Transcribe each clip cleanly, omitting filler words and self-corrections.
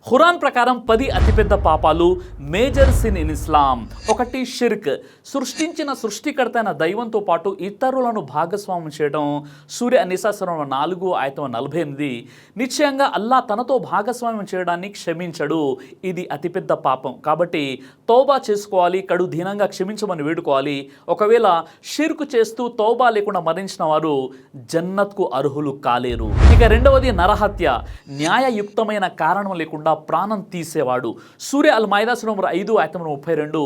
ఖురాన్ ప్రకారం 10 అతిపెద్ద పాపాలు మేజర్ సిన్ ఇన్ ఇస్లాం. ఒకటి షిర్క్, సృష్టించిన సృష్టికర్త అయిన దైవంతో పాటు ఇతరులను భాగస్వామ్యం చేయడం. సూర్య నిసా సూరా 4:48. నిశ్చయంగా అల్లా తనతో భాగస్వామ్యం చేయడాన్ని క్షమించడు, ఇది అతిపెద్ద పాపం. కాబట్టి తౌబా చేసుకోవాలి, కడు దీనంగా క్షమించమని వేడుకోవాలి. ఒకవేళ షిర్క్ చేస్తూ తౌబా లేకుండా మరణించిన వారు జన్నత్కు అర్హులు కాలేరు. ఇక రెండవది నరహత్య, న్యాయయుక్తమైన కారణం లేకుండా ప్రాణం తీసేవాడు. సూర్య అల్ మాయిదా సూరా 5:32.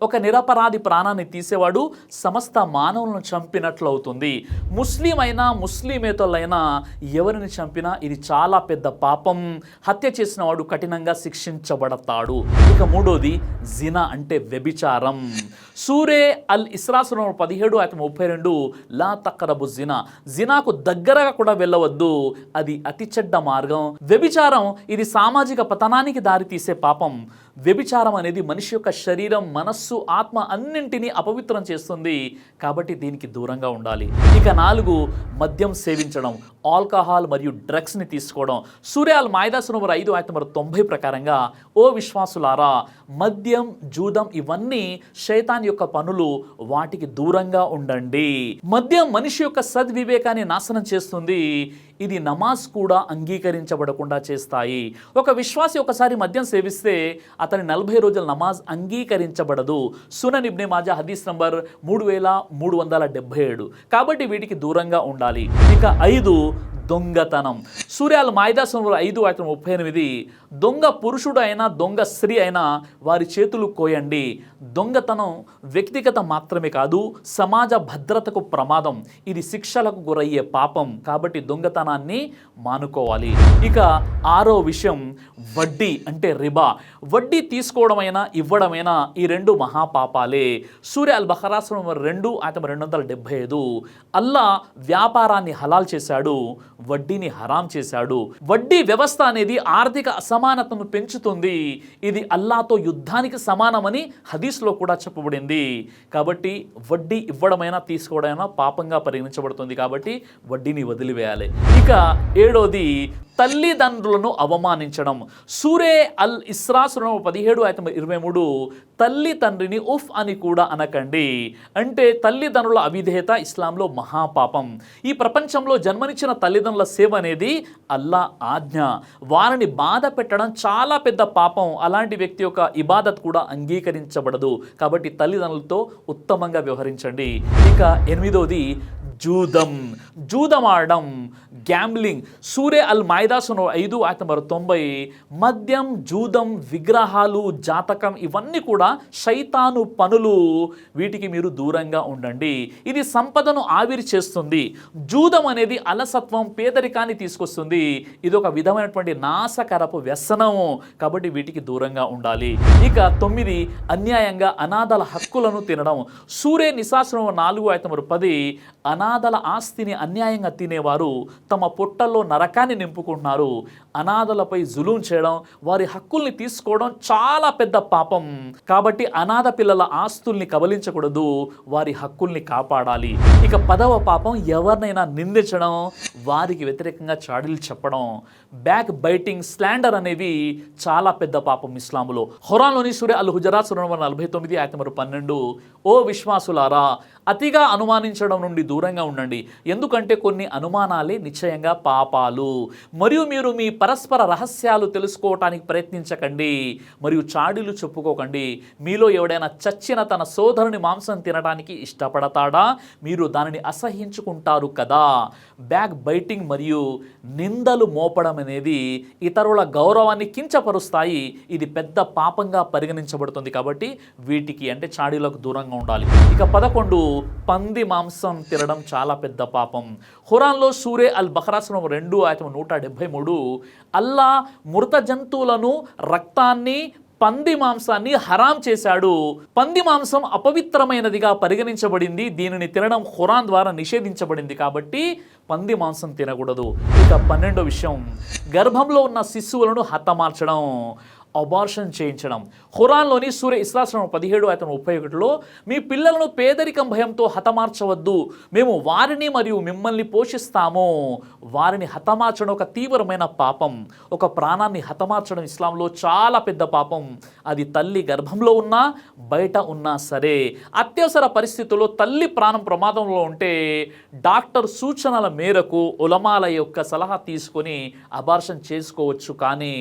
ఒక నిరపరాధి ప్రాణాన్ని తీసేవాడు సమస్త మానవులను చంపినట్లు అవుతుంది. ముస్లిం అయినా ముస్లిమేతరులైనా ఎవరిని చంపినా ఇది చాలా పెద్ద పాపం. హత్య చేసిన వాడు కఠినంగా శిక్షించబడతాడు. ఇక మూడోది జినా అంటే వ్యభిచారం. సూరే అల్ ఇస్రా సూరా 17:32. లా తక్రబు జినా, జినాకు దగ్గరగా కూడా వెళ్ళవద్దు, అది అతి చెడ్డ మార్గం. వ్యభిచారం ఇది సామాజిక పతనానికి దారితీసే పాపం. వ్యభిచారం అనేది మనిషి యొక్క శరీరం, మనస్సు, ఆత్మ అన్నింటినీ అపవిత్రం చేస్తుంది. కాబట్టి దీనికి దూరంగా ఉండాలి. ఇక 4 మద్యం సేవించడం, ఆల్కహాల్ మరియు డ్రగ్స్ని తీసుకోవడం. సూర్య అల్ మాయిదా సూరా 5:90 ప్రకారంగా, ఓ విశ్వాసులారా, మద్యం, జూదం ఇవన్నీ శైతాన్ యొక్క పనులు, వాటికి దూరంగా ఉండండి. మద్యం మనిషి యొక్క సద్వివేకాన్ని నాశనం చేస్తుంది. ఇది నమాజ్ కూడా అంగీకరించబడకుండా చేస్తాయి. ఒక విశ్వాసి ఒకసారి మద్యం సేవిస్తే అతని 40 రోజుల నమాజ్ అంగీకరించబడదు. సునన్ ఇబ్నే మాజా హదీస్ నంబర్ 3377. కాబట్టి వీటికి దూరంగా ఉండాలి. ఇక 5 దొంగతనం. సూర్య అల్ మాయిదా సూరా 5:38. దొంగ పురుషుడు అయినా దొంగ స్త్రీ అయినా వారి చేతులు కోయండి. దొంగతనం వ్యక్తిగత మాత్రమే కాదు, సమాజ భద్రతకు ప్రమాదం. ఇది శిక్షలకు గురయ్యే పాపం. కాబట్టి దొంగతనాన్ని మానుకోవాలి. ఇక 6వ విషయం వడ్డీ అంటే రిబా. వడ్డీ తీసుకోవడమైనా ఇవ్వడమైనా ఈ 2 మహాపాపాలే. సూర్య అల్ బఖరా సూరా 2:275. అల్లా వ్యాపారాన్ని హలాల్ చేశాడు, వడ్డీని హరాం చేశాడు. వడ్డీ వ్యవస్థ అనేది ఆర్థిక అసమానతను పెంచుతుంది. ఇది అల్లాతో యుద్ధానికి సమానమని హదీస్లో కూడా చెప్పబడింది. కాబట్టి వడ్డీ ఇవ్వడమైనా తీసుకోవడమైనా పాపంగా పరిగణించబడుతుంది. కాబట్టి వడ్డీని వదిలివేయాలి. ఇక 7వది తల్లిదండ్రులను అవమానించడం. సూరే అల్ ఇస్రా సూరా 17:23. తల్లి తండ్రిని ఉఫ్ అని కూడా అనకండి. అంటే తల్లిదండ్రుల అవిధేయత ఇస్లాంలో మహాపాపం. ఈ ప్రపంచంలో జన్మనిచ్చిన తల్లిదండ్రుల సేవ అనేది అల్లా ఆజ్ఞ. వారిని బాధ పెట్టడం చాలా పెద్ద పాపం. అలాంటి వ్యక్తి యొక్క ఇబాదత్ కూడా అంగీకరించబడదు. కాబట్టి తల్లిదండ్రులతో ఉత్తమంగా వ్యవహరించండి. ఇక 8వది జూదం ఆడడం, గ్యాంబ్లింగ్. సూరే అల్ మాయిదా సూరా 5:90. మద్యం, జూదం, విగ్రహాలు, జాతకం ఇవన్నీ కూడా శైతాను పనులు. వీటికి మీరు దూరంగా ఉండండి. ఇది సంపదను ఆవిరి చేస్తుంది. జూదం అనేది అలసత్వం, పేదరికాన్ని తీసుకొస్తుంది. ఇది ఒక విధమైనటువంటి నాశకరపు వ్యసనం. కాబట్టి వీటికి దూరంగా ఉండాలి. ఇక 9 అన్యాయంగా అనాథల హక్కులను తినడం. సూరే నిసా సూరా 4:10. అనాథల ఆస్తిని అన్యాయంగా తినేవారు తమ పొట్టల్లో నరకాన్ని నింపుకుంటున్నారు. అనాథలపై జులుం చేయడం, వారి హక్కుల్ని తీసుకోవడం చాలా పెద్ద పాపం. కాబట్టి అనాథ పిల్లల ఆస్తుల్ని కబలించకూడదు, వారి హక్కుల్ని కాపాడాలి. ఇక 10వ పాపం ఎవరినైనా నిందించడం, వారికి వ్యతిరేకంగా చాడీలు చెప్పడం. బ్యాక్ బైటింగ్, స్లాండర్ అనేవి చాలా పెద్ద పాపం ఇస్లాంలో. ఖురాన్లోని సూరా అల్ హుజరాత్ సూరా 49:12. ఓ విశ్వాసులారా, అతిగా అనుమానించడం నుండి దూరంగా ఉండండి. ఎందుకంటే కొన్ని అనుమానాలే నిశ్చయంగా పాపాలు. మరియు మీరు మీ పరస్పర రహస్యాలు తెలుసుకోవటానికి ప్రయత్నించకండి మరియు చాడీలు చెప్పుకోకండి. మీలో ఎవడైనా చచ్చిన తన సోదరుని మాంసం తినడానికి ఇష్టపడతాడా? మీరు దానిని అసహించుకుంటారు కదా. బ్యాక్ బైటింగ్ మరియు నిందలు మోపడం అనేది ఇతరుల గౌరవాన్ని కించపరుస్తాయి. ఇది పెద్ద పాపంగా పరిగణించబడుతుంది. కాబట్టి వీటికి అంటే చాడీలకు దూరంగా ఉండాలి. ఇక 11 పంది మాంసం తినడం చాలా పెద్ద పాపం. ఖురాన్లో సూరే అల్ బఖరా సూరా 2:173. అల్లా మృత జంతువులను, రక్తాన్ని, పంది మాంసాన్ని హరాం చేశాడు. పంది మాంసం అపవిత్రమైనదిగా పరిగణించబడింది. దీనిని తినడం ఖురాన్ ద్వారా నిషేధించబడింది. కాబట్టి పంది మాంసం తినకూడదు. ఇక 12వ విషయం గర్భంలో ఉన్న శిశువులను హతమార్చడం. అబార్షన్ చేయించడం. ఖురాన్లోని సూర ఇస్రా 17:31 మీ పిల్లలను పేదరికం భయంతో హతమార్చవద్దు, మేము వారిని మరియు మిమ్మల్ని పోషిస్తాము. వారిని హతమార్చడం ఒక తీవ్రమైన పాపం. ఒక ప్రాణాన్ని హతమార్చడం ఇస్లాంలో చాలా పెద్ద పాపం. అది తల్లి గర్భంలో ఉన్నా బయట ఉన్నా సరే. అత్యవసర పరిస్థితుల్లో తల్లి ప్రాణం ప్రమాదంలో ఉంటే డాక్టర్ సూచనల మేరకు ఉలమాల యొక్క సలహా తీసుకొని అబార్షన్ చేసుకోవచ్చు. కానీ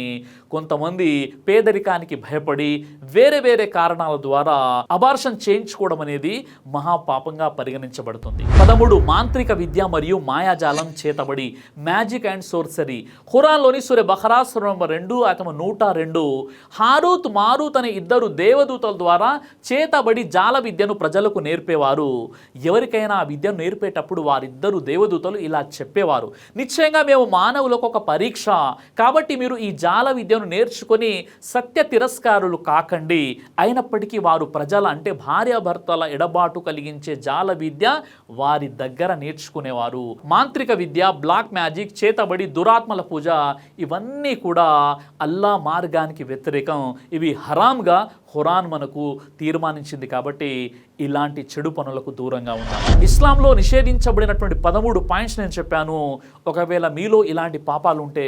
కొంతమంది పేదరికానికి భయపడి వేరే వేరే కారణాల ద్వారా అబార్షన్ చేయించుకోవడం అనేది మహాపాపంగా పరిగణించబడుతుంది. 13 మాంత్రిక విద్య మరియు మాయాజాలం చేతబడి, మ్యాజిక్ అండ్ సోర్సరీ. ఖురాన్లోని సూర బఖరా 2:102 హారూత్ మారూత్ అనే 2 దేవదూతల ద్వారా చేతబడి జాల విద్యను ప్రజలకు నేర్పేవారు. ఎవరికైనా ఆ విద్యను నేర్పేటప్పుడు వారిద్దరు దేవదూతలు ఇలా చెప్పేవారు, నిశ్చయంగా మేము మానవులకు ఒక పరీక్ష, కాబట్టి మీరు ఈ జాల విద్యను నేర్చుకొని సత్య తిరస్కారులు కాకండి. అయినప్పటికీ వారు ప్రజల అంటే భార్యాభర్తల ఎడబాటు కలిగించే జాల విద్య వారి దగ్గర నేర్చుకునేవారు. మాంత్రిక విద్య, బ్లాక్ మ్యాజిక్, చేతబడి, దురాత్మల పూజ ఇవన్నీ కూడా అల్లా మార్గానికి వ్యతిరేకం. ఇవి హరాంగా ఖురాన్ మనకు తీర్మానించింది. కాబట్టి ఇలాంటి చెడు పనులకు దూరంగా ఉండాలి. ఇస్లాంలో నిషేధించబడినటువంటి 13 పాయింట్స్ నేను చెప్పాను. ఒకవేళ మీలో ఇలాంటి పాపాలు ఉంటే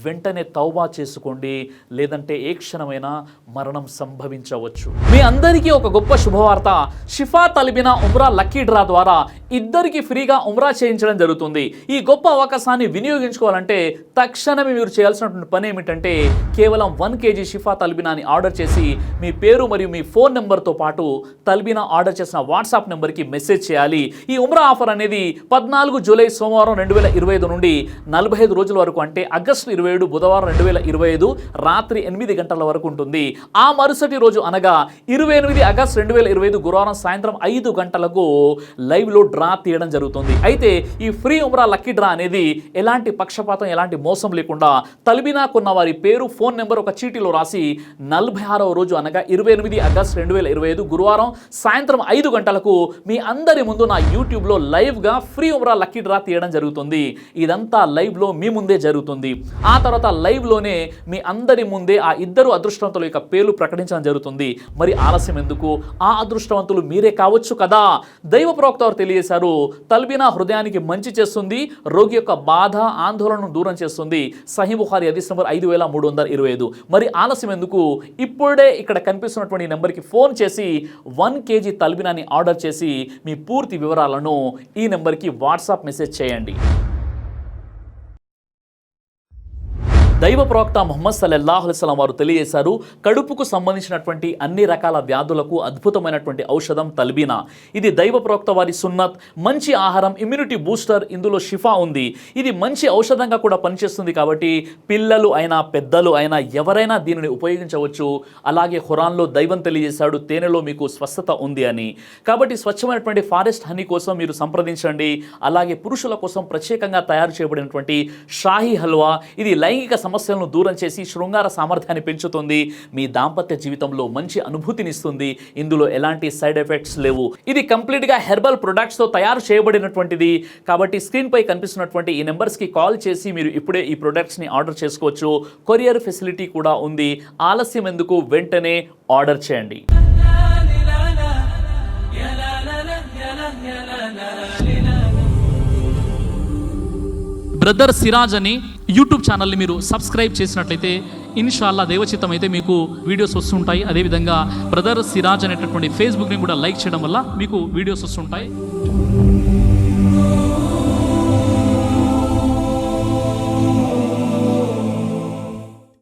వెంటనే తౌబా చేసుకోండి, లేదంటే ఏ క్షణమైనా మరణం సంభవించవచ్చు. మీ అందరికీ ఒక గొప్ప శుభవార్త. షిఫా తలిబినా ఉమ్రా లక్కీ డ్రా ద్వారా ఇద్దరికి ఫ్రీగా ఉమ్రా చేయించడం జరుగుతుంది. ఈ గొప్ప అవకాశాన్ని వినియోగించుకోవాలంటే తక్షణమే మీరు చేయాల్సినటువంటి పని ఏమిటంటే కేవలం 1 kg షిఫా తల్బినాని ఆర్డర్ చేసి మీ పేరు మరియు మీ ఫోన్ నెంబర్తో పాటు తల్బినా ఆర్డర్ చేసిన వాట్సాప్ నెంబర్కి మెసేజ్ చేయాలి. ఈ ఉమ్రా ఆఫర్ అనేది 14 జూలై సోమవారం 2025 నుండి 45 రోజుల వరకు, అంటే ఆగస్టు 27 బుధవారం 2025 రాత్రి 8 గంటల వరకు ఉంటుంది. ఆ మరుసటి రోజు అనగా 28 ఆగస్టు 2025 గురువారం సాయంత్రం 5 గంటలకు లైవ్లో డ్రా తీయడం జరుగుతుంది. అయితే ఈ ఫ్రీ ఉమ్రా లక్కీ డ్రా అనేది ఎలాంటి పక్షపాతం, ఎలాంటి మోసం లేకుండా తల్బినాకున్న వారి పేరు, ఫోన్ నెంబర్ ఒక చీటీలో రాసి 46వ రోజు అనగా 28 ఆగస్టు 2025 గురువారం సాయంత్రం 5 గంటలకు మీ అందరి ముందు నా యూట్యూబ్లో లైవ్గా ఫ్రీ ఉమ్రా లక్కీ డ్రా తీయడం జరుగుతుంది. ఇదంతా లైవ్లో మీ ముందే జరుగుతుంది. ఆ తర్వాత లైవ్లోనే మీ అందరి ముందే ఆ 2 అదృష్టవంతుల యొక్క పేర్లు ప్రకటించడం జరుగుతుంది. మరి ఆలస్యం ఎందుకు? ఆ అదృష్టవంతులు మీరే కావచ్చు కదా. దైవ ప్రవక్త వారు తెలియజేశారు, తల్బినా హృదయానికి మంచి చేస్తుంది, రోగి యొక్క బాధ ఆందోళనను దూరం చేస్తుంది. సహీ బుఖారీ హదీస్ నంబర్ 5325. మరి ఆలస్యం ఎందుకు? ఇప్పుడే ఇక్కడ కనిపిస్తున్నటువంటి నెంబర్కి ఫోన్ చేసి 1 kg తల్బినాని ఆర్డర్ చేసి మీ పూర్తి వివరాలను ఈ నెంబర్కి వాట్సాప్ మెసేజ్ చేయండి. దైవ ప్రవక్త ముహమ్మద్ సల్లల్లాహు అలైహి వసల్లం వారు తెలియజేశారు, కడుపుకు సంబంధించినటువంటి అన్ని రకాల వ్యాధులకు అద్భుతమైనటువంటి ఔషధం తల్బీనా. ఇది దైవ ప్రవక్త వారి సున్నత్, మంచి ఆహారం, ఇమ్యూనిటీ బూస్టర్, ఇందులో షిఫా ఉంది. ఇది మంచి ఔషధంగా కూడా పనిచేస్తుంది. కాబట్టి పిల్లలు అయినా పెద్దలు అయినా ఎవరైనా దీనిని ఉపయోగించవచ్చు. అలాగే ఖురాన్లో దైవం తెలియజేశాడు, తేనెలో మీకు స్వస్థత ఉంది అని. కాబట్టి స్వచ్ఛమైనటువంటి ఫారెస్ట్ హనీ కోసం మీరు సంప్రదించండి. అలాగే పురుషుల కోసం ప్రత్యేకంగా తయారు చేయబడినటువంటి షాహీ హల్వా, ఇది లైంగిక సమస్యలను దూరం చేసి శృంగార సామర్థ్యాన్ని పెంచుతుంది. మీ దాంపత్య జీవితంలో మంచి అనుభూతినిస్తుంది. ఇందులో ఎలాంటి సైడ్ ఎఫెక్ట్స్ లేవు. ఇది కంప్లీట్గా హెర్బల్ ప్రొడక్ట్స్తో తయారు చేయబడినటువంటిది. కాబట్టి స్క్రీన్పై కనిపిస్తున్నటువంటి ఈ నెంబర్స్కి కాల్ చేసి మీరు ఇప్పుడే ఈ ప్రొడక్ట్స్ని ఆర్డర్ చేసుకోవచ్చు. కొరియర్ ఫెసిలిటీ కూడా ఉంది. ఆలస్యం ఎందుకు? వెంటనే ఆర్డర్ చేయండి. బ్రదర్ సిరాజ్ అని యూట్యూబ్ ఛానల్ని మీరు సబ్స్క్రైబ్ చేసినట్లయితే ఇన్షాల్లా దేవచిత్తం అయితే మీకు వీడియోస్ వస్తుంటాయి. అదేవిధంగా బ్రదర్ సిరాజ్ అనేటటువంటి ఫేస్బుక్ని కూడా లైక్ చేయడం వల్ల మీకు వీడియోస్ వస్తుంటాయి.